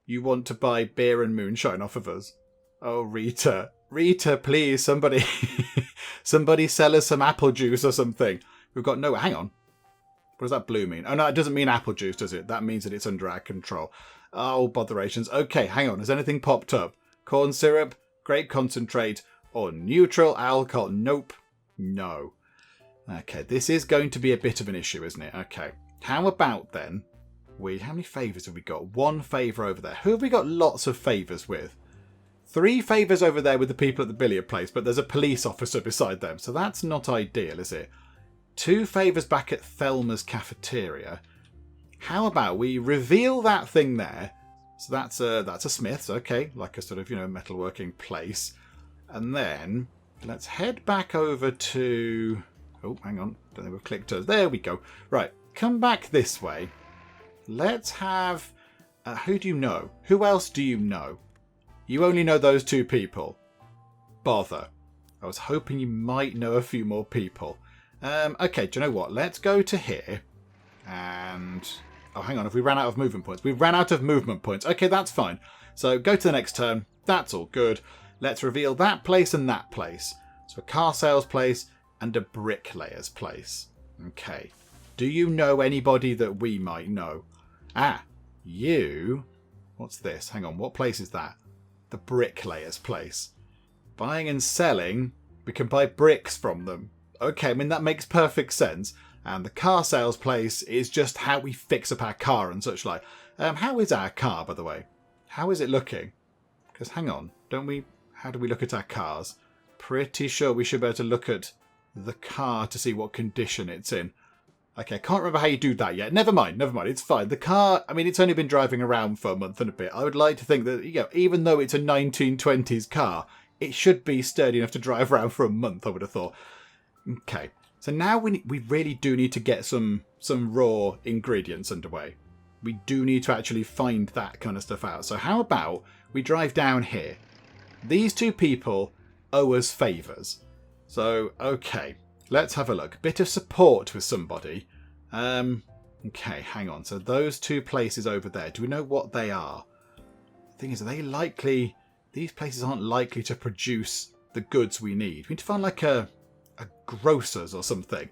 You want to buy beer and moonshine off of us? Oh Rita, Rita, please, somebody somebody sell us some apple juice or something. We've got no, hang on. What does that blue mean? Oh no, it doesn't mean apple juice, does it? That means that it's under our control. Oh, botherations. Okay, hang on. Has anything popped up? Corn syrup, grape concentrate, or neutral alcohol? Nope. No. Okay, this is going to be a bit of an issue, isn't it? Okay. How about then, how many favours have we got? 1 favour over there. Who have we got lots of favours with? 3 favours over there with the people at the billiard place, but there's a police officer beside them, so that's not ideal, is it? 2 favours back at Thelma's cafeteria. How about we reveal that thing there? So that's a Smith's, okay, like a sort of, metalworking place. And then let's head back over to... Oh, hang on. Don't think we've clicked us. There we go. Right, come back this way. Let's have... who do you know? Who else do you know? You only know those 2 people. Bother. I was hoping you might know a few more people. Okay, do you know what? Let's go to here. And... Oh, hang on. Have we ran out of movement points? We've ran out of movement points. Okay, that's fine. So go to the next turn. That's all good. Let's reveal that place and that place. So a car sales place and a bricklayer's place. Okay. Do you know anybody that we might know? Ah, you... What's this? Hang on. What place is that? The bricklayer's place. Buying and selling. We can buy bricks from them. Okay, I mean, that makes perfect sense. And the car sales place is just how we fix up our car and such like. How is our car, by the way? How is it looking? Because hang on, how do we look at our cars? Pretty sure we should be able to look at the car to see what condition it's in. Okay, I can't remember how you do that yet. Never mind, it's fine. The car, I mean, it's only been driving around for a month and a bit. I would like to think that, even though it's a 1920s car, it should be sturdy enough to drive around for a month, I would have thought. Okay, so now we really do need to get some raw ingredients underway. We do need to actually find that kind of stuff out. So how about we drive down here? These 2 people owe us favours. So, okay, let's have a look. Bit of support with somebody. Okay, hang on. So those 2 places over there, do we know what they are? The thing is, are they likely... These places aren't likely to produce the goods we need. We need to find like a grocer's or something.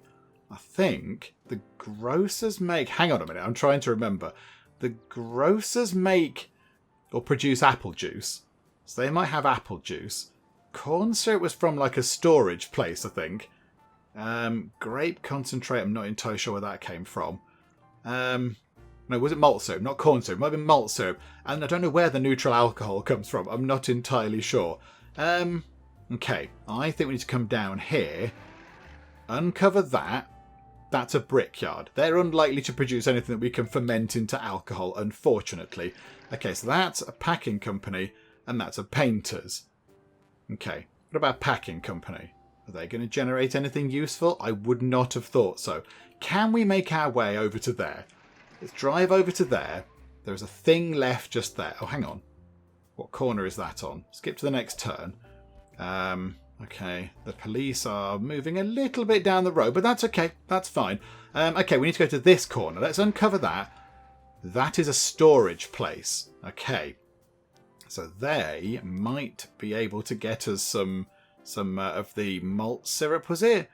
I think the grocers make... Hang on a minute, I'm trying to remember. The grocers make or produce apple juice. So they might have apple juice. Corn syrup was from like a storage place, I think. Grape concentrate, I'm not entirely sure where that came from. No, was it malt syrup? Not corn syrup. It might have been malt syrup. And I don't know where the neutral alcohol comes from. I'm not entirely sure. Okay, I think we need to come down here. Uncover that. That's a brickyard. They're unlikely to produce anything that we can ferment into alcohol, unfortunately. Okay, so that's a packing company, and that's a painter's. Okay, what about packing company? Are they going to generate anything useful? I would not have thought so. Can we make our way over to there? Let's drive over to there. There's a thing left just there. Oh, hang on. What corner is that on? Skip to the next turn. Okay, the police are moving a little bit down the road, but that's okay. That's fine. Okay, we need to go to this corner. Let's uncover that. That is a storage place. Okay. So they might be able to get us some of the malt syrup, was it?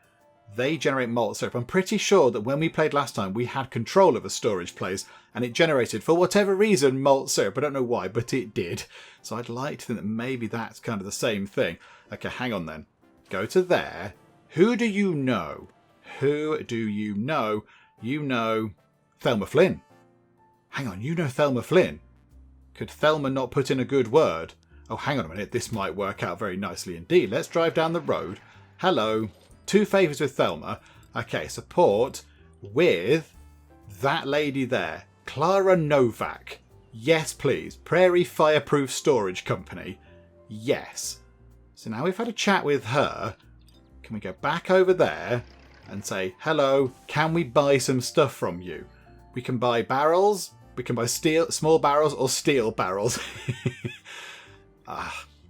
They generate malt syrup. I'm pretty sure that when we played last time, we had control of a storage place and it generated, for whatever reason, malt syrup. I don't know why, but it did. So I'd like to think that maybe that's kind of the same thing. Okay, hang on then. Go to there. Who do you know? Who do you know? You know Thelma Flynn. Hang on, you know Thelma Flynn? Could Thelma not put in a good word? Oh, hang on a minute. This might work out very nicely indeed. Let's drive down the road. Hello. 2 favours with Thelma. Okay, support with that lady there. Clara Novak. Yes, please. Prairie Fireproof Storage Company. Yes. So now we've had a chat with her. Can we go back over there and say, hello, can we buy some stuff from you? We can buy barrels. We can buy small barrels or steel barrels.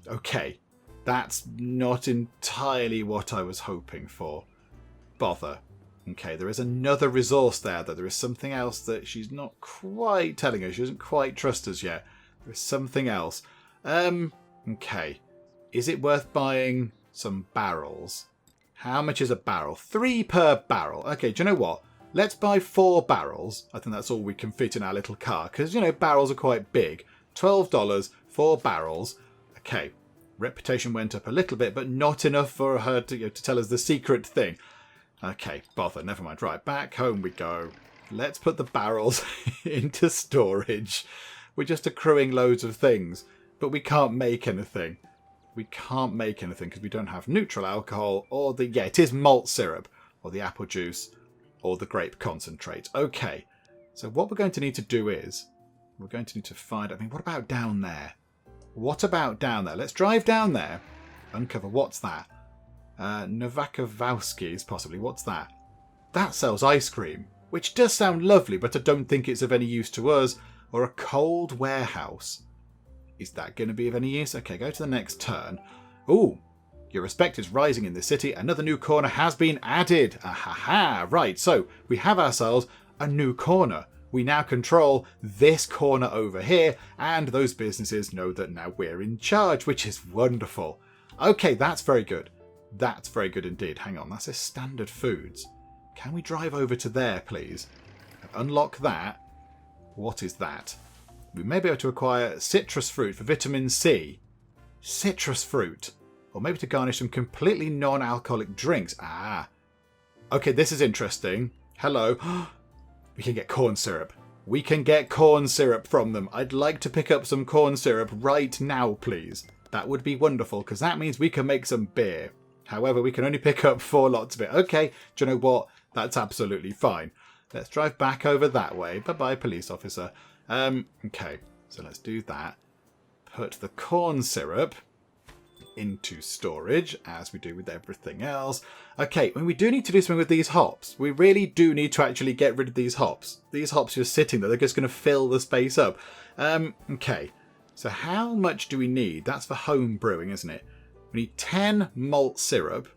Okay. That's not entirely what I was hoping for. Bother. Okay, there is another resource there, though. There is something else that she's not quite telling us. She doesn't quite trust us yet. There is something else. Okay. Is it worth buying some barrels? How much is a barrel? 3 per barrel. Okay, do you know what? Let's buy 4 barrels. I think that's all we can fit in our little car. Because, you know, barrels are quite big. $12, 4 barrels. Okay. Reputation went up a little bit, but not enough for her to tell us the secret thing. Okay, bother, never mind. Right, back home we go. Let's put the barrels into storage. We're just accruing loads of things, but we can't make anything. We can't make anything because we don't have neutral alcohol or it is malt syrup or the apple juice or the grape concentrate. Okay, so what we're going to need to do is we're going to need to find, what about down there? What about down there? Let's drive down there. Uncover. What's that? Novakovowski's, possibly. What's that? That sells ice cream, which does sound lovely, but I don't think it's of any use to us. Or a cold warehouse. Is that going to be of any use? Okay, go to the next turn. Ooh, your respect is rising in the city. Another new corner has been added. Ahaha. Right, so we have ourselves a new corner. We now control this corner over here, and those businesses know that now we're in charge, which is wonderful. Okay, that's very good. That's very good indeed. Hang on, that says standard foods. Can we drive over to there, please? Unlock that. What is that? We may be able to acquire citrus fruit for vitamin C. Citrus fruit. Or maybe to garnish some completely non-alcoholic drinks. Okay, this is interesting. Hello. We can get corn syrup. We can get corn syrup from them. I'd like to pick up some corn syrup right now, please. That would be wonderful, because that means we can make some beer. However, we can only pick up 4 lots of it. Okay, do you know what? That's absolutely fine. Let's drive back over that way. Bye-bye, police officer. Okay, so let's do that. Put the corn syrup into storage, as we do with everything else. Okay, we do need to do something with these hops. We really do need to actually get rid of these hops. These hops just sitting there, they're just going to fill the space up. Okay, so how much do we need? That's for home brewing, isn't it? We need 10 malt syrup.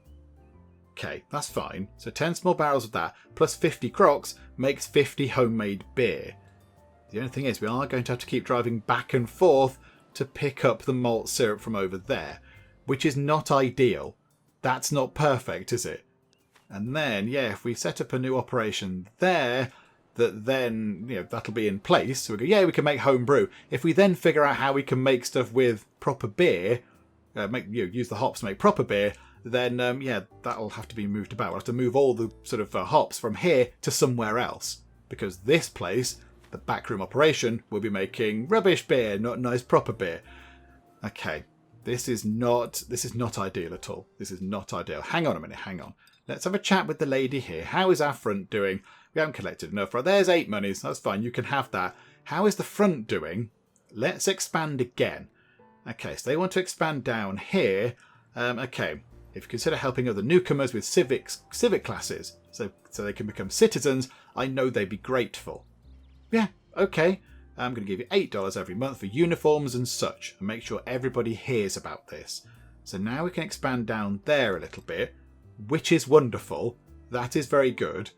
Okay, that's fine. So 10 small barrels of that, plus 50 crocks, makes 50 homemade beer. The only thing is, we are going to have to keep driving back and forth to pick up the malt syrup from over there, which is not ideal. That's not perfect, is it? And then, if we set up a new operation there, then that'll be in place. So we go, we can make home brew. If we then figure out how we can make stuff with proper beer, use the hops to make proper beer, then that'll have to be moved about. We'll have to move all the sort of hops from here to somewhere else, because this place, the backroom operation, will be making rubbish beer, not nice proper beer. Okay. This is not ideal at all. This is not ideal. Hang on a minute, hang on. Let's have a chat with the lady here. How is our front doing? We haven't collected enough. Right, there's 8 monies. That's fine. You can have that. How is the front doing? Let's expand again. Okay, so they want to expand down here. Okay, if you consider helping other newcomers with civic classes, so they can become citizens, I know they'd be grateful. Yeah, okay. I'm going to give you $8 every month for uniforms and such, and make sure everybody hears about this. So now we can expand down there a little bit, which is wonderful. That is very good.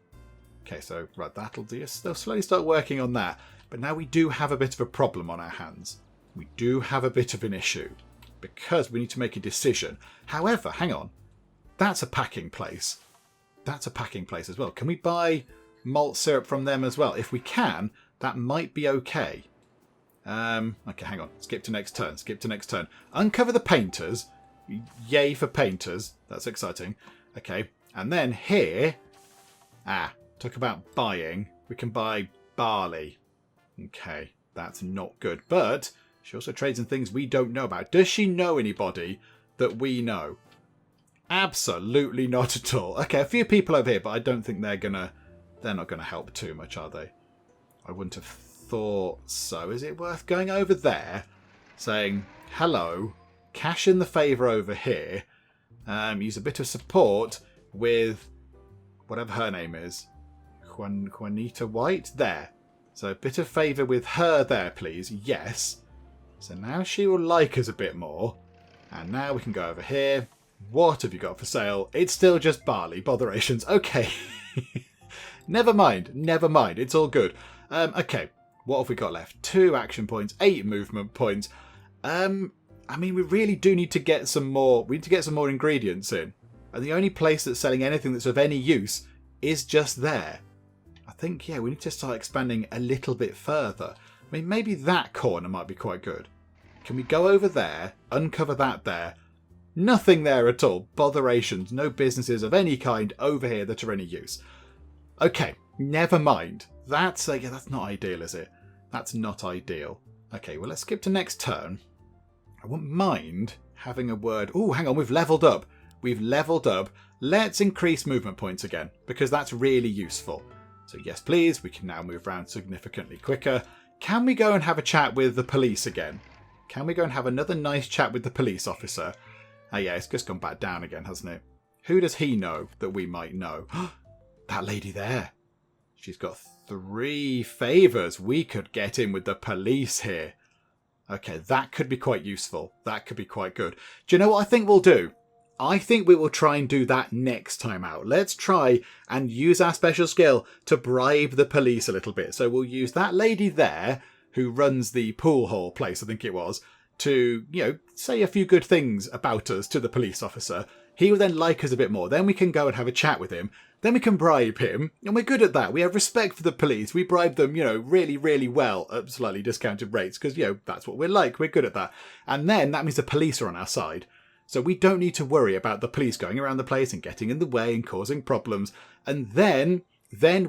Okay, so right, that'll do. They'll slowly start working on that. But now we do have a bit of a problem on our hands. We do have a bit of an issue, because we need to make a decision. However, hang on. That's a packing place. that's a packing place as well. Can we buy malt syrup from them as well? If we can, that might be okay. Okay, hang on. Skip to next turn. Skip to next turn. Uncover the painters. Yay for painters. That's exciting. Okay. And then here... talk about buying. We can buy barley. Okay. That's not good. But she also trades in things we don't know about. Does she know anybody that we know? Absolutely not at all. Okay, a few people over here, but I don't think they're not gonna help too much, are they? I wouldn't have thought so. Is it worth going over there, saying hello, cash in the favour over here, use a bit of support with whatever her name is, Juanita White? There. So a bit of favour with her there, please. Yes. So now she will like us a bit more. And now we can go over here. What have you got for sale? It's still just barley. Botherations. Okay. Never mind. Never mind. It's all good. Okay. What have we got left? 2 action points. 8 movement points. I mean, we really do need to get some more. We need to get some more ingredients in. And the only place that's selling anything that's of any use is just there. I think, yeah, we need to start expanding a little bit further. I mean, maybe that corner might be quite good. Can we go over there, uncover that there? Nothing there at all. Botherations. No businesses of any kind over here that are any use. Okay, never mind. That's not ideal, is it? That's not ideal. Okay, well, let's skip to next turn. I wouldn't mind having a word. Oh, hang on, we've leveled up. We've leveled up. Let's increase movement points again, because that's really useful. So yes, please, we can now move around significantly quicker. Can we go and have a chat with the police again? Can we go and have another nice chat with the police officer? Oh yeah, it's just gone back down again, hasn't it? Who does he know that we might know? That lady there. She's got 3 favours. We could get in with the police here. Okay, that could be quite useful. That could be quite good. Do you know what I think we'll do? I think we will try and do that next time out. Let's try and use our special skill to bribe the police a little bit. So we'll use that lady there, who runs the pool hall place, I think it was, to, say a few good things about us to the police officer. He will then like us a bit more. Then we can go and have a chat with him. Then we can bribe him. And we're good at that. We have respect for the police. We bribe them, really, really well at slightly discounted rates because, that's what we're like. We're good at that. And then that means the police are on our side. So we don't need to worry about the police going around the place and getting in the way and causing problems. And then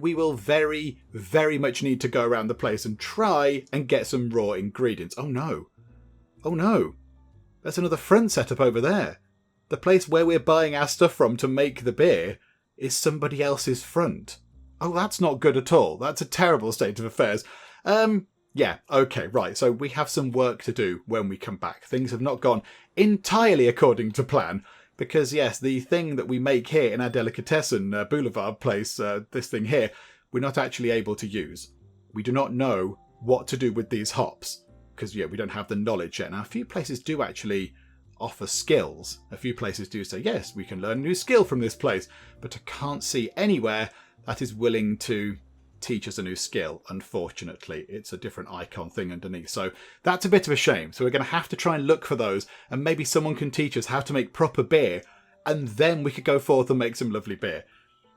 we will very, very much need to go around the place and try and get some raw ingredients. Oh no. Oh no. There's another front setup over there. The place where we're buying our stuff from to make the beer is somebody else's front. Oh, that's not good at all. That's a terrible state of affairs. Yeah, okay, right. So we have some work to do when we come back. Things have not gone entirely according to plan. Because, yes, the thing that we make here in our Delicatessen Boulevard place, this thing here, we're not actually able to use. We do not know what to do with these hops. Because, we don't have the knowledge yet. Now, a few places do actually offer skills. A few places do say, yes, we can learn a new skill from this place. But I can't see anywhere that is willing to teach us a new skill. Unfortunately, it's a different icon thing underneath. So that's a bit of a shame. So we're going to have to try and look for those, and maybe someone can teach us how to make proper beer, and then we could go forth and make some lovely beer.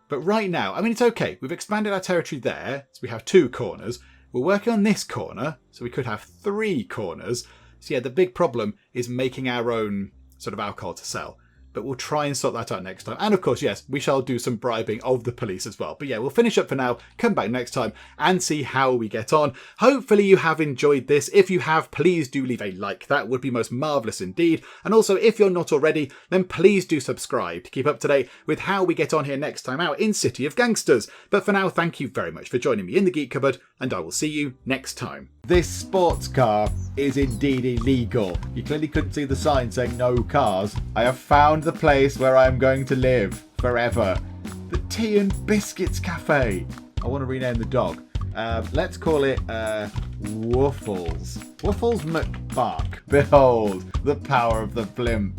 But right now, I mean, it's okay. We've expanded our territory there, so we have 2 corners. We're working on this corner, so we could have 3 corners. So yeah, the big problem is making our own sort of alcohol to sell. But we'll try and sort that out next time. And of course, yes, we shall do some bribing of the police as well. But yeah, we'll finish up for now, come back next time and see how we get on. Hopefully you have enjoyed this. If you have, please do leave a like. That would be most marvellous indeed. And also, if you're not already, then please do subscribe to keep up to date with how we get on here next time out in City of Gangsters. But for now, thank you very much for joining me in the Geek Cupboard, and I will see you next time. This sports car is indeed illegal. You clearly couldn't see the sign saying no cars. I have found the place where I'm going to live forever. The Tea and Biscuits Cafe. I want to rename the dog. Let's call it Woofles. Woofles McBark. Behold, the power of the blimp.